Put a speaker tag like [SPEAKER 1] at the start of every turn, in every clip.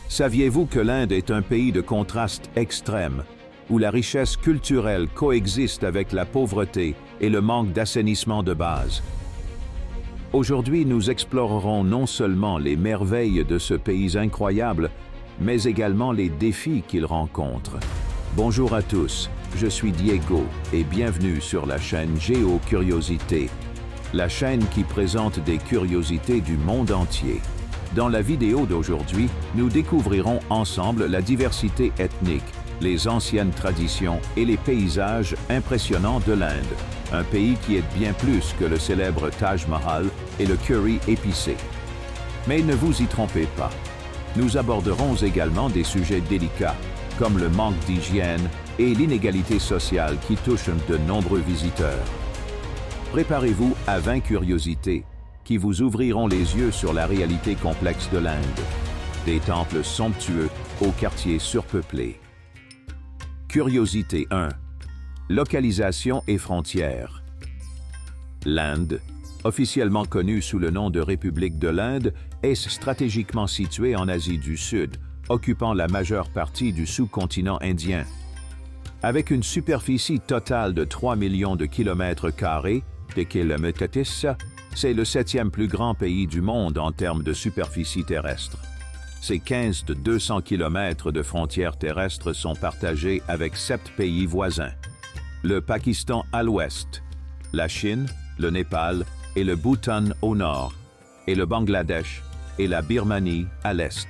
[SPEAKER 1] Saviez-vous que l'Inde est un pays de contrastes extrêmes, où la richesse culturelle coexiste avec la pauvreté et le manque d'assainissement de base? Aujourd'hui, nous explorerons non seulement les merveilles de ce pays incroyable, mais également les défis qu'il rencontre. Bonjour à tous, je suis Diego et bienvenue sur la chaîne Géocuriosité, la chaîne qui présente des curiosités du monde entier. Dans la vidéo d'aujourd'hui, nous découvrirons ensemble la diversité ethnique, les anciennes traditions et les paysages impressionnants de l'Inde, un pays qui est bien plus que le célèbre Taj Mahal et le curry épicé. Mais ne vous y trompez pas, nous aborderons également des sujets délicats, comme le manque d'hygiène et l'inégalité sociale qui touchent de nombreux visiteurs. Préparez-vous à 20 curiosités qui vous ouvriront les yeux sur la réalité complexe de l'Inde. Des temples somptueux aux quartiers surpeuplés. Curiosité 1. Localisation et frontières. L'Inde, officiellement connue sous le nom de République de l'Inde, est stratégiquement située en Asie du Sud, occupant la majeure partie du sous-continent indien. Avec une superficie totale de 3 millions de kilomètres carrés, c'est le 7e plus grand pays du monde en termes de superficie terrestre. Ses 15 de 200 km de frontières terrestres sont partagées avec 7 pays voisins. Le Pakistan à l'ouest, la Chine, le Népal et le Bhoutan au nord, et le Bangladesh et la Birmanie à l'est.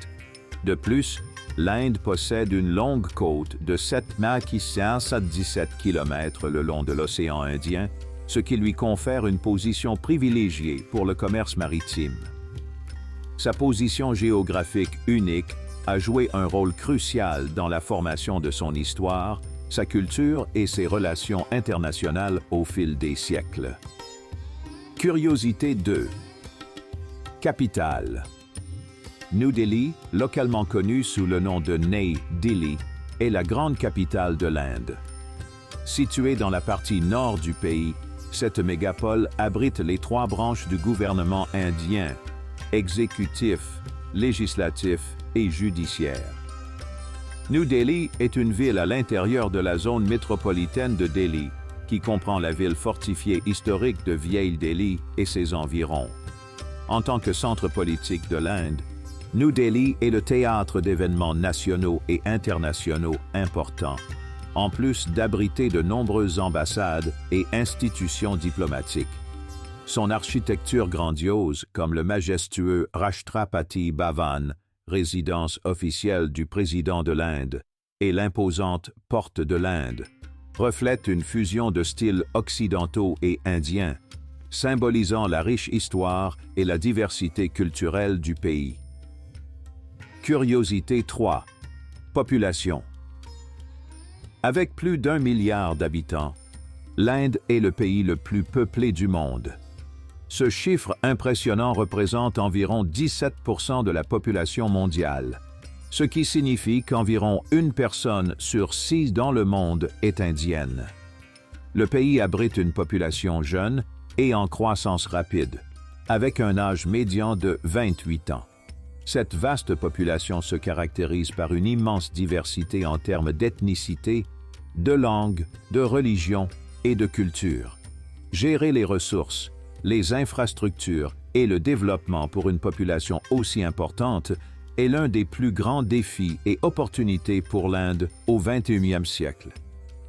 [SPEAKER 1] De plus, l'Inde possède une longue côte de 7,17 km le long de l'océan Indien, ce qui lui confère une position privilégiée pour le commerce maritime. Sa position géographique unique a joué un rôle crucial dans la formation de son histoire, sa culture et ses relations internationales au fil des siècles. Curiosité 2. Capitale. New Delhi, localement connue sous le nom de Ney Delhi, est la grande capitale de l'Inde. Située dans la partie nord du pays, cette mégapole abrite les 3 branches du gouvernement indien, exécutif, législatif et judiciaire. New Delhi est une ville à l'intérieur de la zone métropolitaine de Delhi, qui comprend la ville fortifiée historique de Vieille Delhi et ses environs. En tant que centre politique de l'Inde, New Delhi est le théâtre d'événements nationaux et internationaux importants, en plus d'abriter de nombreuses ambassades et institutions diplomatiques. Son architecture grandiose, comme le majestueux Rashtrapati Bhavan, résidence officielle du président de l'Inde, et l'imposante Porte de l'Inde, reflète une fusion de styles occidentaux et indiens, symbolisant la riche histoire et la diversité culturelle du pays. Curiosité 3. Population. Avec plus d'1 milliard d'habitants, l'Inde est le pays le plus peuplé du monde. Ce chiffre impressionnant représente environ 17% de la population mondiale, ce qui signifie qu'environ 1 personne sur 6 dans le monde est indienne. Le pays abrite une population jeune et en croissance rapide, avec un âge médian de 28 ans. Cette vaste population se caractérise par une immense diversité en termes d'ethnicité, de langue, de religion et de culture. Gérer les ressources, les infrastructures et le développement pour une population aussi importante est l'un des plus grands défis et opportunités pour l'Inde au XXIe siècle.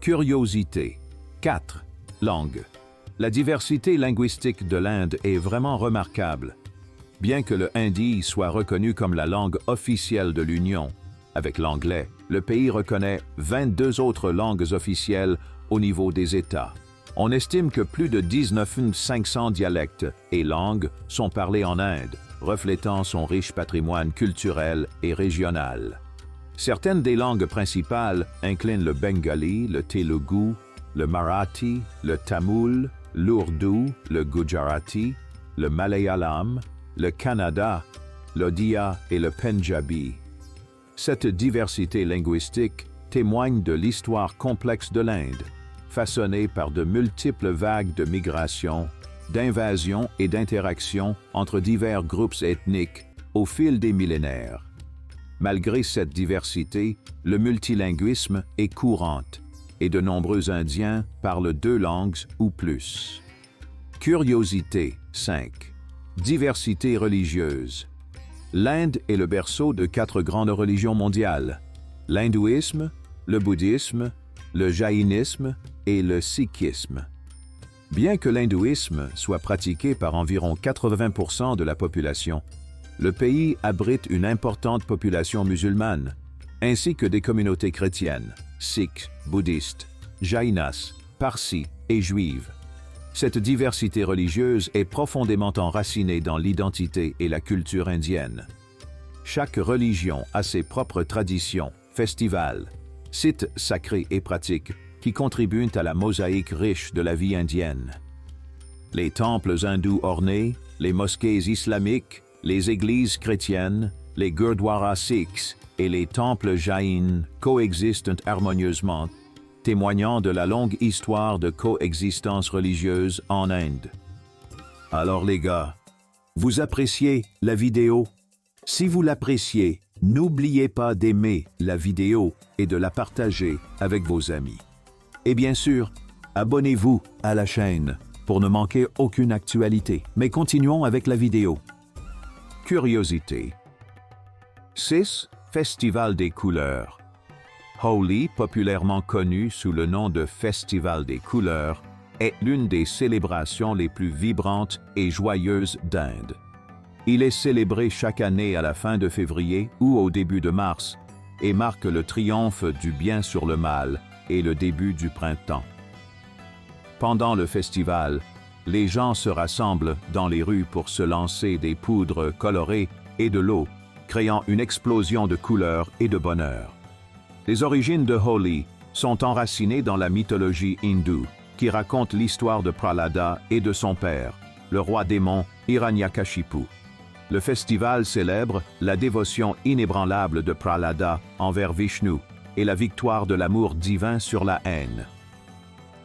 [SPEAKER 1] Curiosité 4. Langue. La diversité linguistique de l'Inde est vraiment remarquable. Bien que le hindi soit reconnu comme la langue officielle de l'Union, avec l'anglais, le pays reconnaît 22 autres langues officielles au niveau des États. On estime que plus de 19 500 dialectes et langues sont parlés en Inde, reflétant son riche patrimoine culturel et régional. Certaines des langues principales incluent le bengali, le telugu, le marathi, le tamoul, l'ourdou, le gujarati, le malayalam, le kannada, l'odia et le punjabi. Cette diversité linguistique témoigne de l'histoire complexe de l'Inde, façonnée par de multiples vagues de migration, d'invasion et d'interaction entre divers groupes ethniques au fil des millénaires. Malgré cette diversité, le multilinguisme est courant et de nombreux Indiens parlent 2 langues ou plus. Curiosité 5. Diversité religieuse. L'Inde est le berceau de 4 grandes religions mondiales: l'hindouisme, le bouddhisme, le jaïnisme et le sikhisme. Bien que l'hindouisme soit pratiqué par environ 80% de la population, le pays abrite une importante population musulmane, ainsi que des communautés chrétiennes, sikhs, bouddhistes, jaïnas, parsis et juives. Cette diversité religieuse est profondément enracinée dans l'identité et la culture indienne. Chaque religion a ses propres traditions, festivals, sites sacrés et pratiques qui contribuent à la mosaïque riche de la vie indienne. Les temples hindous ornés, les mosquées islamiques, les églises chrétiennes, les gurdwaras sikhs et les temples jaïns coexistent harmonieusement, témoignant de la longue histoire de coexistence religieuse en Inde. Alors les gars, vous appréciez la vidéo? Si vous l'appréciez, n'oubliez pas d'aimer la vidéo et de la partager avec vos amis. Et bien sûr, abonnez-vous à la chaîne pour ne manquer aucune actualité. Mais continuons avec la vidéo. Curiosité. 6. Festival des couleurs. Holi, populairement connu sous le nom de Festival des couleurs, est l'une des célébrations les plus vibrantes et joyeuses d'Inde. Il est célébré chaque année à la fin de février ou au début de mars et marque le triomphe du bien sur le mal et le début du printemps. Pendant le festival, les gens se rassemblent dans les rues pour se lancer des poudres colorées et de l'eau, créant une explosion de couleurs et de bonheur. Les origines de Holi sont enracinées dans la mythologie hindoue, qui raconte l'histoire de Prahlada et de son père, le roi démon Hiranyakashipu. Le festival célèbre la dévotion inébranlable de Prahlada envers Vishnu et la victoire de l'amour divin sur la haine.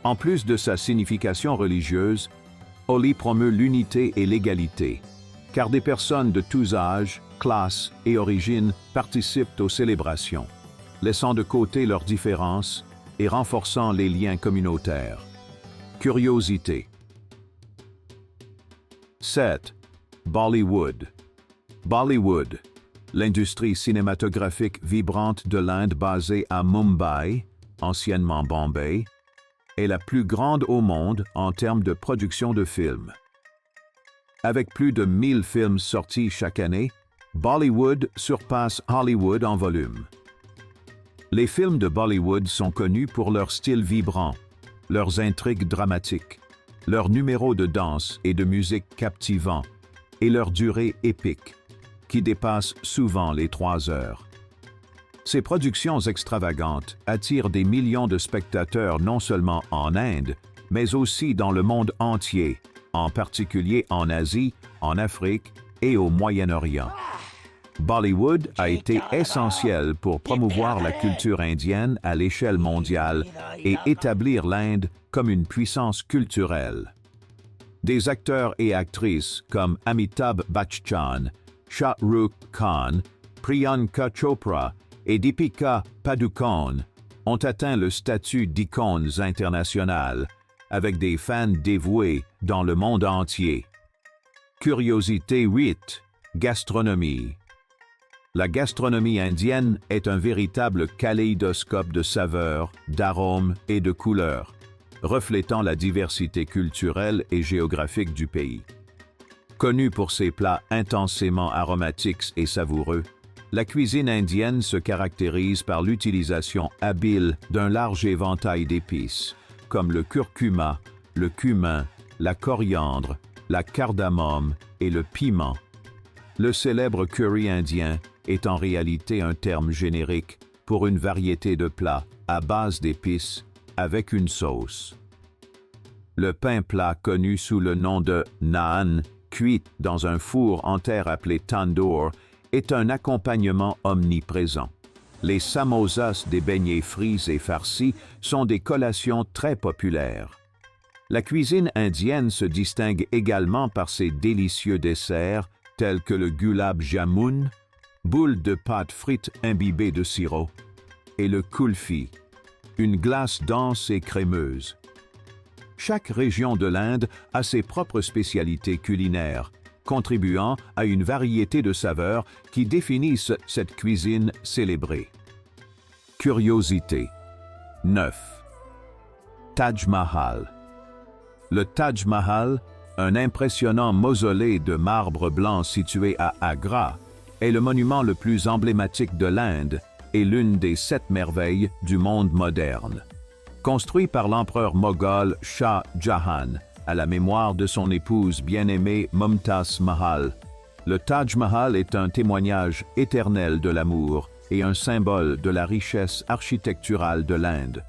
[SPEAKER 1] En plus de sa signification religieuse, Holi promeut l'unité et l'égalité, car des personnes de tous âges, classes et origines participent aux célébrations, laissant de côté leurs différences et renforçant les liens communautaires. Curiosité. 7. Bollywood. Bollywood, l'industrie cinématographique vibrante de l'Inde basée à Mumbai, anciennement Bombay, est la plus grande au monde en termes de production de films. Avec plus de 1000 films sortis chaque année, Bollywood surpasse Hollywood en volume. Les films de Bollywood sont connus pour leur style vibrant, leurs intrigues dramatiques, leurs numéros de danse et de musique captivants, et leur durée épique, qui dépasse souvent les 3 heures. Ces productions extravagantes attirent des millions de spectateurs non seulement en Inde, mais aussi dans le monde entier, en particulier en Asie, en Afrique et au Moyen-Orient. Bollywood a été essentiel pour promouvoir la culture indienne à l'échelle mondiale et établir l'Inde comme une puissance culturelle. Des acteurs et actrices comme Amitabh Bachchan, Shah Rukh Khan, Priyanka Chopra et Deepika Padukone ont atteint le statut d'icônes internationales, avec des fans dévoués dans le monde entier. Curiosité 8. Gastronomie. La gastronomie indienne est un véritable kaléidoscope de saveurs, d'arômes et de couleurs, reflétant la diversité culturelle et géographique du pays. Connue pour ses plats intensément aromatiques et savoureux, la cuisine indienne se caractérise par l'utilisation habile d'un large éventail d'épices, comme le curcuma, le cumin, la coriandre, la cardamome et le piment. Le célèbre curry indien est en réalité un terme générique pour une variété de plats à base d'épices avec une sauce. Le pain plat connu sous le nom de naan, cuit dans un four en terre appelé tandoor, est un accompagnement omniprésent. Les samosas, des beignets frits et farcis, sont des collations très populaires. La cuisine indienne se distingue également par ses délicieux desserts tels que le gulab jamun, boule de pâte frite imbibée de sirop, et le kulfi, une glace dense et crémeuse. Chaque région de l'Inde a ses propres spécialités culinaires, contribuant à une variété de saveurs qui définissent cette cuisine célébrée. Curiosité. 9. Taj Mahal. Le Taj Mahal, un impressionnant mausolée de marbre blanc situé à Agra, est le monument le plus emblématique de l'Inde et l'une des 7 merveilles du monde moderne. Construit par l'empereur moghol Shah Jahan à la mémoire de son épouse bien-aimée Mumtaz Mahal, le Taj Mahal est un témoignage éternel de l'amour et un symbole de la richesse architecturale de l'Inde.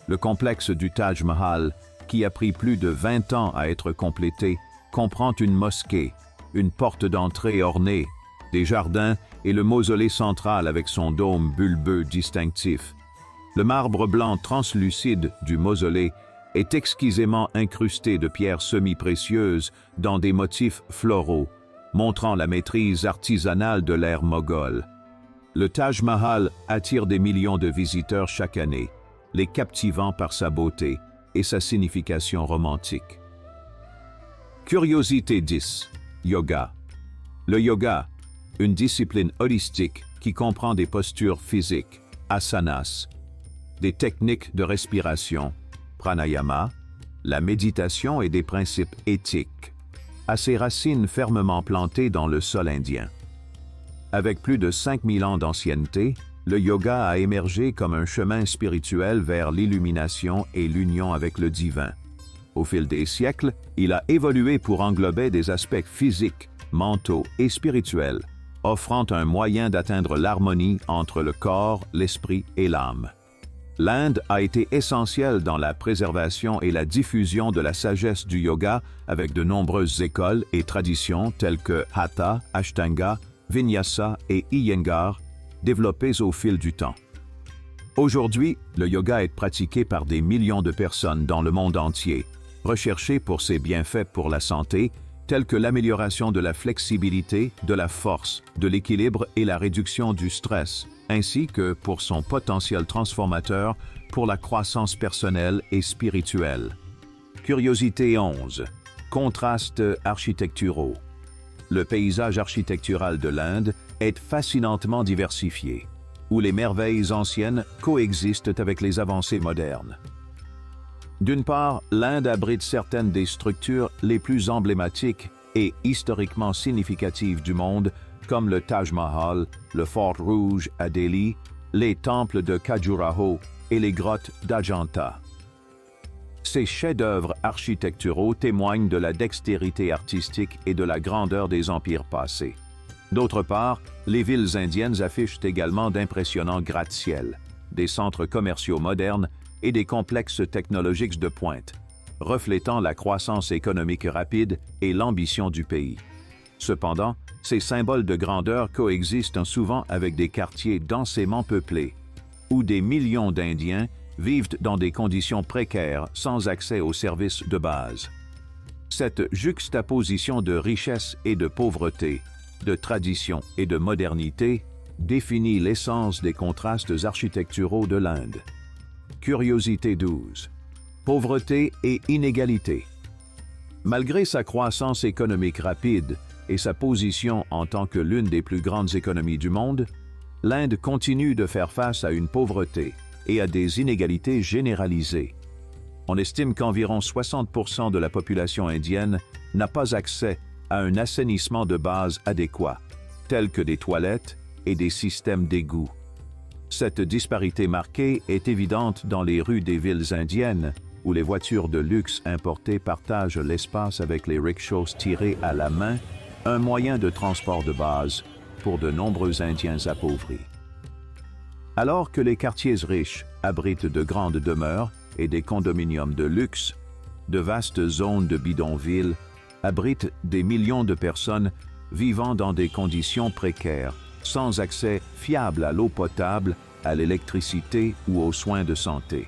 [SPEAKER 1] Le complexe du Taj Mahal, qui a pris plus de 20 ans à être complété, comprend une mosquée, une porte d'entrée ornée, des jardins et le mausolée central avec son dôme bulbeux distinctif. Le marbre blanc translucide du mausolée est exquisément incrusté de pierres semi-précieuses dans des motifs floraux, montrant la maîtrise artisanale de l'ère moghole. Le Taj Mahal attire des millions de visiteurs chaque année, les captivant par sa beauté et sa signification romantique. Curiosité 10. Yoga. Le yoga, une discipline holistique qui comprend des postures physiques, asanas, des techniques de respiration, pranayama, la méditation et des principes éthiques, a ses racines fermement plantées dans le sol indien. Avec plus de 5000 ans d'ancienneté, le yoga a émergé comme un chemin spirituel vers l'illumination et l'union avec le divin. Au fil des siècles, il a évolué pour englober des aspects physiques, mentaux et spirituels, offrant un moyen d'atteindre l'harmonie entre le corps, l'esprit et l'âme. L'Inde a été essentielle dans la préservation et la diffusion de la sagesse du yoga avec de nombreuses écoles et traditions telles que Hatha, Ashtanga, Vinyasa et Iyengar, développées au fil du temps. Aujourd'hui, le yoga est pratiqué par des millions de personnes dans le monde entier, recherché pour ses bienfaits pour la santé, tels que l'amélioration de la flexibilité, de la force, de l'équilibre et la réduction du stress, ainsi que pour son potentiel transformateur pour la croissance personnelle et spirituelle. Curiosité 11. Contrastes architecturaux. Le paysage architectural de l'Inde est fascinantement diversifié, où les merveilles anciennes coexistent avec les avancées modernes. D'une part, l'Inde abrite certaines des structures les plus emblématiques et historiquement significatives du monde, comme le Taj Mahal, le Fort Rouge à Delhi, les temples de Khajuraho et les grottes d'Ajanta. Ces chefs-d'œuvre architecturaux témoignent de la dextérité artistique et de la grandeur des empires passés. D'autre part, les villes indiennes affichent également d'impressionnants gratte-ciel, des centres commerciaux modernes et des complexes technologiques de pointe, reflétant la croissance économique rapide et l'ambition du pays. Cependant, ces symboles de grandeur coexistent souvent avec des quartiers densément peuplés, où des millions d'Indiens vivent dans des conditions précaires sans accès aux services de base. Cette juxtaposition de richesse et de pauvreté, de tradition et de modernité définit l'essence des contrastes architecturaux de l'Inde. Curiosité 12. Pauvreté et inégalité. Malgré sa croissance économique rapide et sa position en tant que l'une des plus grandes économies du monde, l'Inde continue de faire face à une pauvreté et à des inégalités généralisées. On estime qu'environ 60% de la population indienne n'a pas accès à un assainissement de base adéquat, tels que des toilettes et des systèmes d'égouts. Cette disparité marquée est évidente dans les rues des villes indiennes, où les voitures de luxe importées partagent l'espace avec les rickshaws tirés à la main, un moyen de transport de base pour de nombreux Indiens appauvris. Alors que les quartiers riches abritent de grandes demeures et des condominiums de luxe, de vastes zones de bidonvilles abritent des millions de personnes vivant dans des conditions précaires, sans accès fiable à l'eau potable, à l'électricité ou aux soins de santé.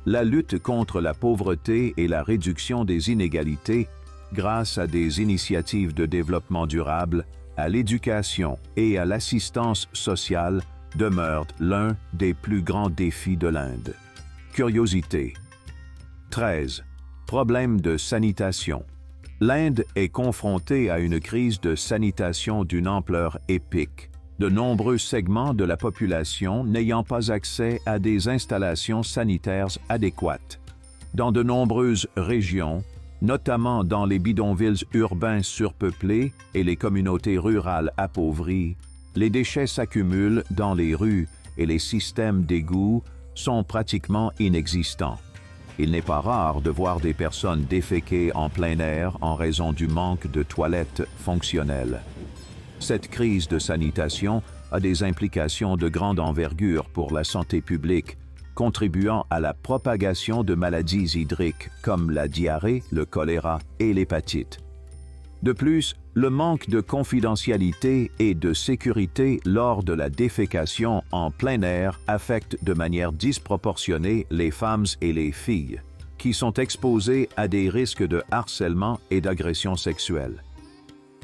[SPEAKER 1] La lutte contre la pauvreté et la réduction des inégalités, grâce à des initiatives de développement durable, à l'éducation et à l'assistance sociale demeure l'un des plus grands défis de l'Inde. Curiosité. 13. Problème de sanitation. L'Inde est confrontée à une crise de sanitation d'une ampleur épique, de nombreux segments de la population n'ayant pas accès à des installations sanitaires adéquates. Dans de nombreuses régions, notamment dans les bidonvilles urbains surpeuplés et les communautés rurales appauvries, les déchets s'accumulent dans les rues et les systèmes d'égouts sont pratiquement inexistants. Il n'est pas rare de voir des personnes déféquer en plein air en raison du manque de toilettes fonctionnelles. Cette crise de sanitation a des implications de grande envergure pour la santé publique, contribuant à la propagation de maladies hydriques comme la diarrhée, le choléra et l'hépatite. De plus, le manque de confidentialité et de sécurité lors de la défécation en plein air affecte de manière disproportionnée les femmes et les filles, qui sont exposées à des risques de harcèlement et d'agression sexuelle.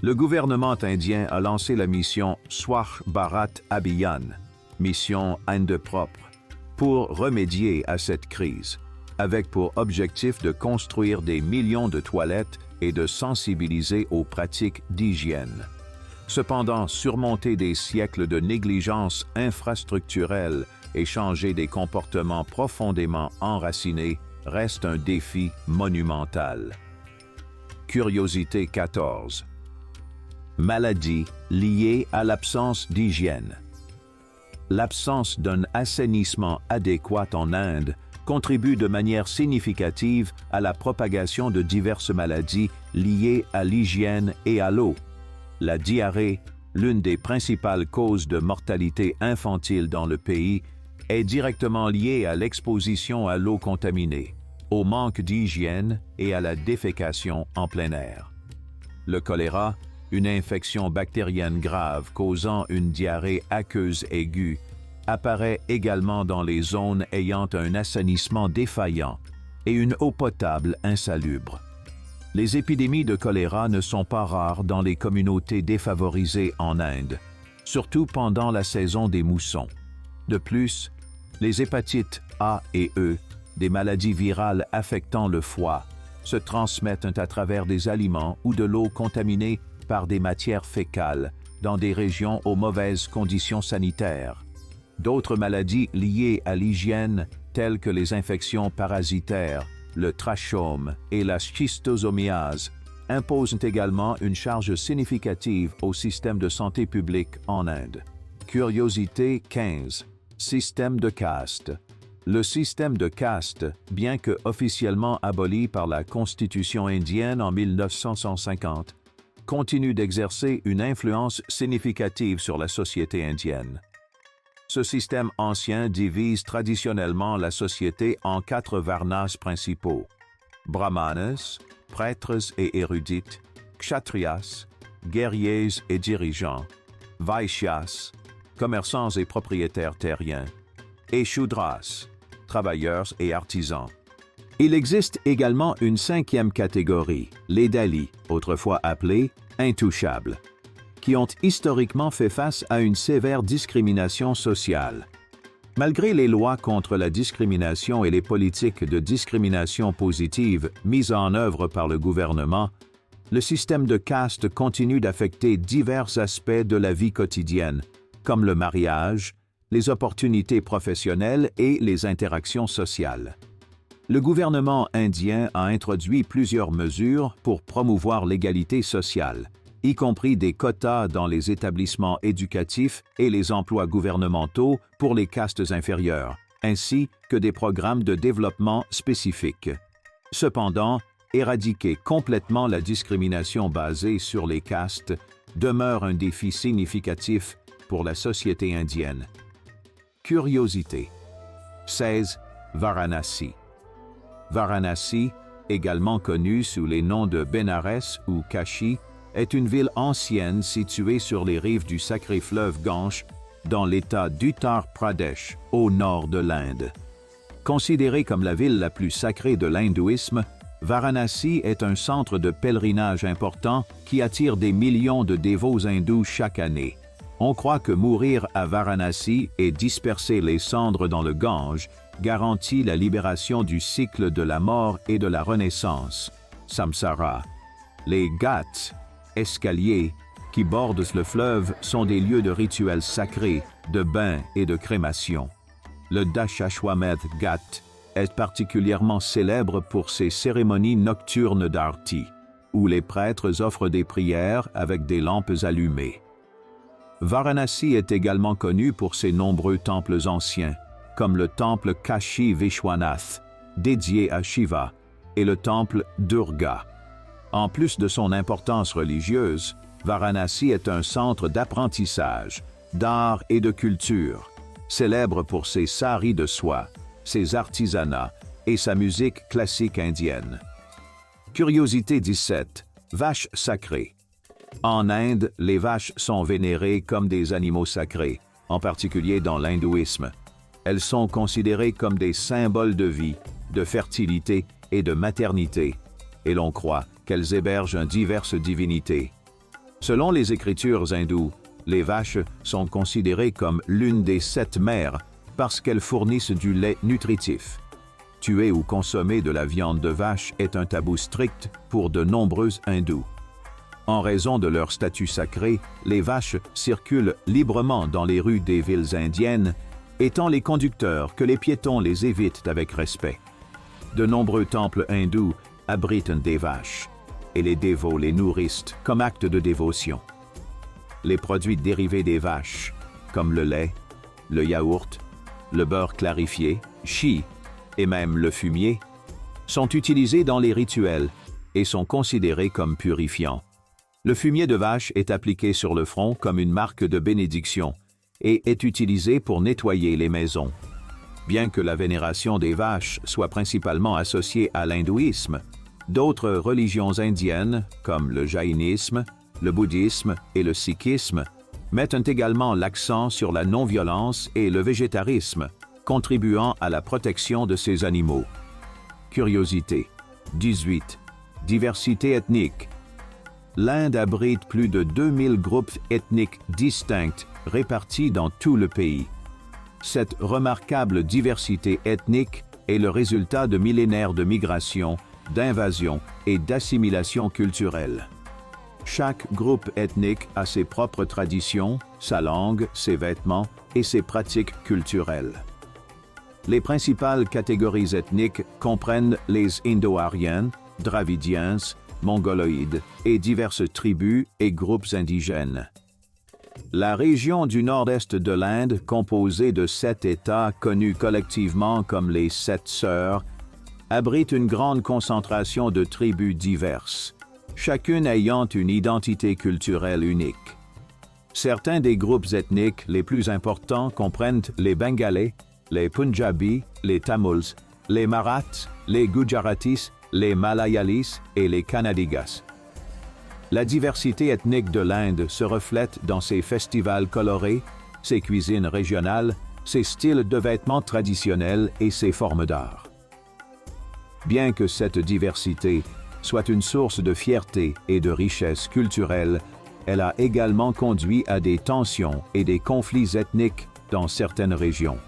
[SPEAKER 1] Le gouvernement indien a lancé la mission Swachh Bharat Abhiyan, mission Inde propre, pour remédier à cette crise, avec pour objectif de construire des millions de toilettes et de sensibiliser aux pratiques d'hygiène. Cependant, surmonter des siècles de négligence infrastructurelle et changer des comportements profondément enracinés reste un défi monumental. Curiosité 14. Maladies liées à l'absence d'hygiène. L'absence d'un assainissement adéquat en Inde contribue de manière significative à la propagation de diverses maladies liées à l'hygiène et à l'eau. La diarrhée, l'une des principales causes de mortalité infantile dans le pays, est directement liée à l'exposition à l'eau contaminée, au manque d'hygiène et à la défécation en plein air. Le choléra, une infection bactérienne grave causant une diarrhée aqueuse aiguë, apparaît également dans les zones ayant un assainissement défaillant et une eau potable insalubre. Les épidémies de choléra ne sont pas rares dans les communautés défavorisées en Inde, surtout pendant la saison des moussons. De plus, les hépatites A et E, des maladies virales affectant le foie, se transmettent à travers des aliments ou de l'eau contaminée par des matières fécales dans des régions aux mauvaises conditions sanitaires. D'autres maladies liées à l'hygiène, telles que les infections parasitaires, le trachome et la schistosomiase, imposent également une charge significative au système de santé publique en Inde. Curiosité 15. Système de caste. Le système de caste, bien que officiellement aboli par la Constitution indienne en 1950, continue d'exercer une influence significative sur la société indienne. Ce système ancien divise traditionnellement la société en 4 varnas principaux: brahmanas, prêtres et érudites; kshatriyas, guerriers et dirigeants; vaishyas, commerçants et propriétaires terriens; et shudras, travailleurs et artisans. Il existe également une 5e catégorie, les Dalits, autrefois appelés intouchables, qui ont historiquement fait face à une sévère discrimination sociale. Malgré les lois contre la discrimination et les politiques de discrimination positive mises en œuvre par le gouvernement, le système de caste continue d'affecter divers aspects de la vie quotidienne, comme le mariage, les opportunités professionnelles et les interactions sociales. Le gouvernement indien a introduit plusieurs mesures pour promouvoir l'égalité sociale, y compris des quotas dans les établissements éducatifs et les emplois gouvernementaux pour les castes inférieures, ainsi que des programmes de développement spécifiques. Cependant, éradiquer complètement la discrimination basée sur les castes demeure un défi significatif pour la société indienne. Curiosité. 16. Varanasi. Varanasi, également connue sous les noms de Bénarès ou Kashi, est une ville ancienne située sur les rives du sacré fleuve Gange, dans l'État d'Uttar Pradesh, au nord de l'Inde. Considérée comme la ville la plus sacrée de l'hindouisme, Varanasi est un centre de pèlerinage important qui attire des millions de dévots hindous chaque année. On croit que mourir à Varanasi et disperser les cendres dans le Gange garantit la libération du cycle de la mort et de la renaissance, samsara. Les ghats, escaliers, qui bordent le fleuve sont des lieux de rituels sacrés, de bains et de crémation. Le Dashashwamedh Ghat est particulièrement célèbre pour ses cérémonies nocturnes d'arti, où les prêtres offrent des prières avec des lampes allumées. Varanasi est également connu pour ses nombreux temples anciens, comme le temple Kashi Vishwanath, dédié à Shiva, et le temple Durga. En plus de son importance religieuse, Varanasi est un centre d'apprentissage, d'art et de culture, célèbre pour ses saris de soie, ses artisanats et sa musique classique indienne. Curiosité 17. Vaches sacrées. En Inde, les vaches sont vénérées comme des animaux sacrés, en particulier dans l'hindouisme. Elles sont considérées comme des symboles de vie, de fertilité et de maternité, et l'on croit qu'elles hébergent diverses divinités. Selon les écritures hindoues, les vaches sont considérées comme l'une des 7 mères parce qu'elles fournissent du lait nutritif. Tuer ou consommer de la viande de vache est un tabou strict pour de nombreux hindous. En raison de leur statut sacré, les vaches circulent librement dans les rues des villes indiennes, étant les conducteurs que les piétons les évitent avec respect. De nombreux temples hindous abritent des vaches, et les dévots les nourrissent comme acte de dévotion. Les produits dérivés des vaches, comme le lait, le yaourt, le beurre clarifié, ghee et même le fumier, sont utilisés dans les rituels et sont considérés comme purifiants. Le fumier de vache est appliqué sur le front comme une marque de bénédiction et est utilisé pour nettoyer les maisons. Bien que la vénération des vaches soit principalement associée à l'hindouisme, d'autres religions indiennes, comme le jaïnisme, le bouddhisme et le sikhisme, mettent également l'accent sur la non-violence et le végétarisme, contribuant à la protection de ces animaux. Curiosité 18. Diversité ethnique. L'Inde abrite plus de 2000 groupes ethniques distincts répartis dans tout le pays. Cette remarquable diversité ethnique est le résultat de millénaires de migration, d'invasion et d'assimilation culturelle. Chaque groupe ethnique a ses propres traditions, sa langue, ses vêtements et ses pratiques culturelles. Les principales catégories ethniques comprennent les Indo-Aryens, Dravidiens, Mongoloïdes et diverses tribus et groupes indigènes. La région du nord-est de l'Inde, composée de 7 États connus collectivement comme les 7 Sœurs, abrite une grande concentration de tribus diverses, chacune ayant une identité culturelle unique. Certains des groupes ethniques les plus importants comprennent les Bengalais, les Punjabis, les Tamils, les Maraths, les Gujaratis, les Malayalis et les Kannadigas. La diversité ethnique de l'Inde se reflète dans ses festivals colorés, ses cuisines régionales, ses styles de vêtements traditionnels et ses formes d'art. Bien que cette diversité soit une source de fierté et de richesse culturelle, elle a également conduit à des tensions et des conflits ethniques dans certaines régions.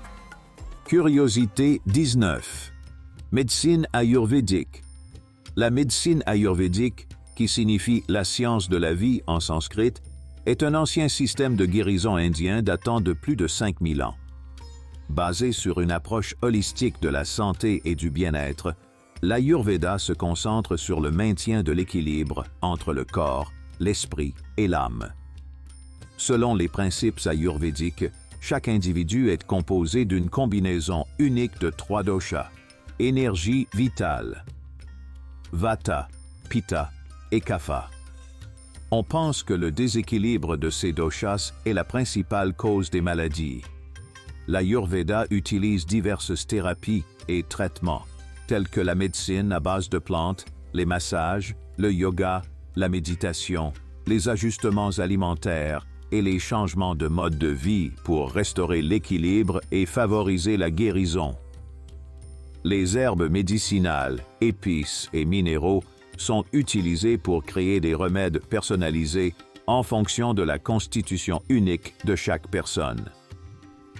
[SPEAKER 1] Curiosité 19. Médecine ayurvédique. La médecine ayurvédique, qui signifie la science de la vie en sanskrit, est un ancien système de guérison indien datant de plus de 5000 ans. Basé sur une approche holistique de la santé et du bien-être, l'Ayurveda se concentre sur le maintien de l'équilibre entre le corps, l'esprit et l'âme. Selon les principes ayurvédiques, chaque individu est composé d'une combinaison unique de 3 doshas, énergie vitale, Vata, Pitta et Kapha. On pense que le déséquilibre de ces doshas est la principale cause des maladies. L'Ayurveda utilise diverses thérapies et traitements, tels que la médecine à base de plantes, les massages, le yoga, la méditation, les ajustements alimentaires et les changements de mode de vie pour restaurer l'équilibre et favoriser la guérison. Les herbes médicinales, épices et minéraux sont utilisés pour créer des remèdes personnalisés en fonction de la constitution unique de chaque personne.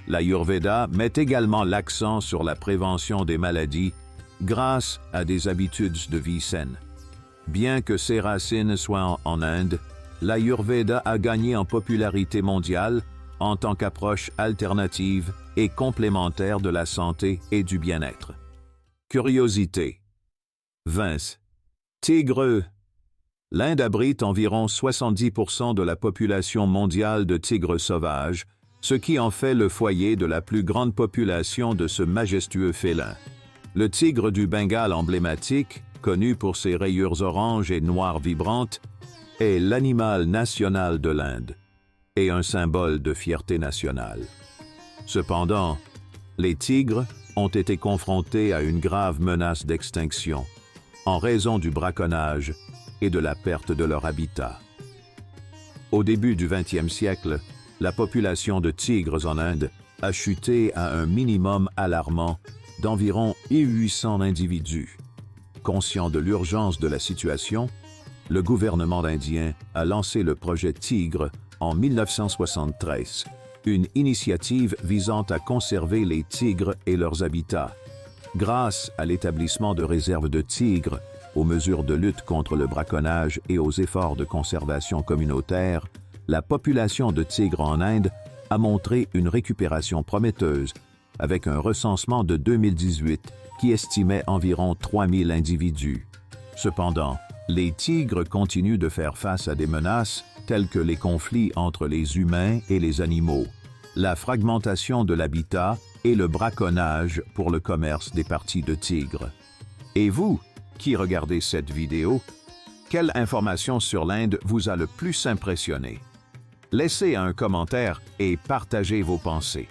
[SPEAKER 1] L'Ayurveda met également l'accent sur la prévention des maladies grâce à des habitudes de vie saines. Bien que ses racines soient en Inde, l'Ayurveda a gagné en popularité mondiale en tant qu'approche alternative et complémentaire de la santé et du bien-être. Curiosité. Vince. Tigre. L'Inde abrite environ 70% de la population mondiale de tigres sauvages, ce qui en fait le foyer de la plus grande population de ce majestueux félin. Le tigre du Bengale emblématique, connu pour ses rayures oranges et noires vibrantes, est l'animal national de l'Inde et un symbole de fierté nationale. Cependant, les tigres ont été confrontés à une grave menace d'extinction en raison du braconnage et de la perte de leur habitat. Au début du XXe siècle, la population de tigres en Inde a chuté à un minimum alarmant d'environ 800 individus. Conscient de l'urgence de la situation, le gouvernement indien a lancé le projet Tigre en 1973, une initiative visant à conserver les tigres et leurs habitats. Grâce à l'établissement de réserves de tigres, aux mesures de lutte contre le braconnage et aux efforts de conservation communautaire, la population de tigres en Inde a montré une récupération prometteuse, avec un recensement de 2018 qui estimait environ 3000 individus. Cependant, les tigres continuent de faire face à des menaces telles que les conflits entre les humains et les animaux, la fragmentation de l'habitat et le braconnage pour le commerce des parties de tigres. Et vous, qui regardez cette vidéo, quelle information sur l'Inde vous a le plus impressionné? Laissez un commentaire et partagez vos pensées.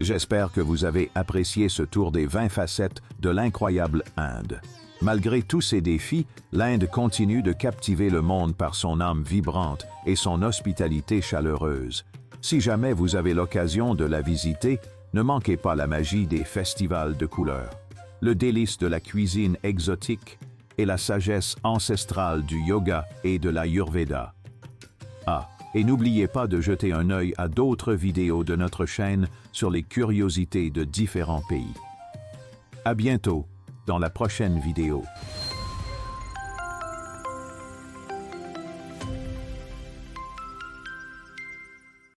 [SPEAKER 1] J'espère que vous avez apprécié ce tour des 20 facettes de l'incroyable Inde. Malgré tous ces défis, l'Inde continue de captiver le monde par son âme vibrante et son hospitalité chaleureuse. Si jamais vous avez l'occasion de la visiter, ne manquez pas la magie des festivals de couleurs, le délice de la cuisine exotique et la sagesse ancestrale du yoga et de l'Ayurveda. Ah, et n'oubliez pas de jeter un œil à d'autres vidéos de notre chaîne sur les curiosités de différents pays. À bientôt dans la prochaine vidéo.